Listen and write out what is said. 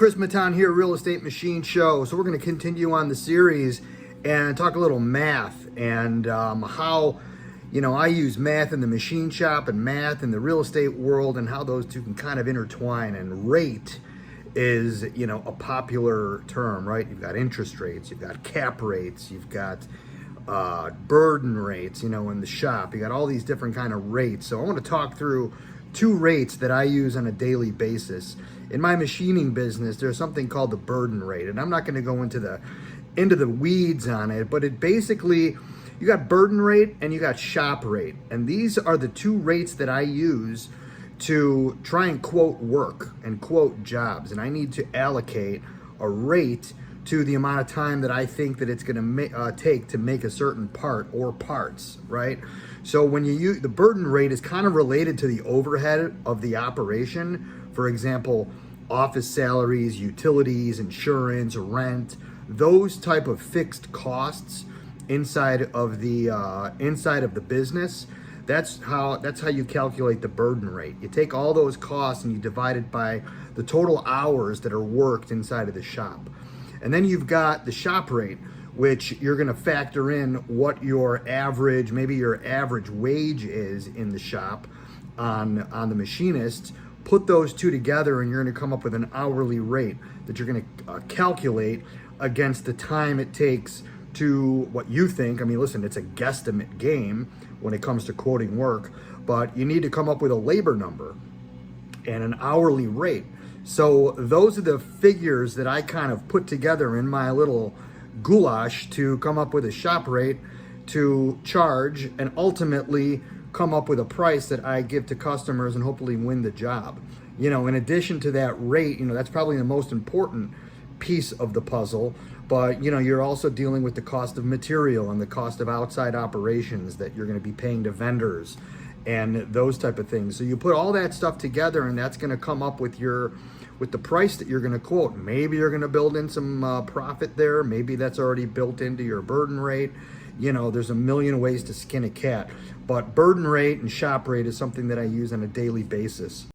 Chris Matan here, Real Estate Machine Show. So we're going to continue on the series and talk a little math and how, I use math in the machine shop and math in the real estate world and how those two can kind of intertwine. And rate is, a popular term, right? You've got interest rates, you've got cap rates, you've got burden rates, in the shop. You got all these different kind of rates. So I want to talk through two rates that I use on a daily basis. In my machining business, there's something called the burden rate, and I'm not going to go into the weeds on it, but it basically, you got burden rate and you got shop rate, and these are the two rates that I use to try and quote work and quote jobs. And I need to allocate a rate to the amount of time that I think that it's going to take to make a certain part or parts, right? So when you use the burden rate is kind of related to the overhead of the operation. For example, office salaries, utilities, insurance, rent, those type of fixed costs inside of the business. That's how you calculate the burden rate. You take all those costs and you divide it by the total hours that are worked inside of the shop. And then you've got the shop rate, which you're going to factor in what your average wage is in the shop on the machinist. Put those two together and you're going to come up with an hourly rate that you're going to calculate against the time it takes to what you think. I mean, listen, it's a guesstimate game when it comes to quoting work, but you need to come up with a labor number and an hourly rate. So those are the figures that I kind of put together in my little goulash to come up with a shop rate to charge and ultimately come up with a price that I give to customers and hopefully win the job. In addition to that rate, that's probably the most important piece of the puzzle, but you're also dealing with the cost of material and the cost of outside operations that you're going to be paying to vendors and those type of things. So you put all that stuff together and that's going to come up with the price that you're going to quote. Maybe you're going to build in some profit there. Maybe that's already built into your burden rate. There's a million ways to skin a cat, but burden rate and shop rate is something that I use on a daily basis.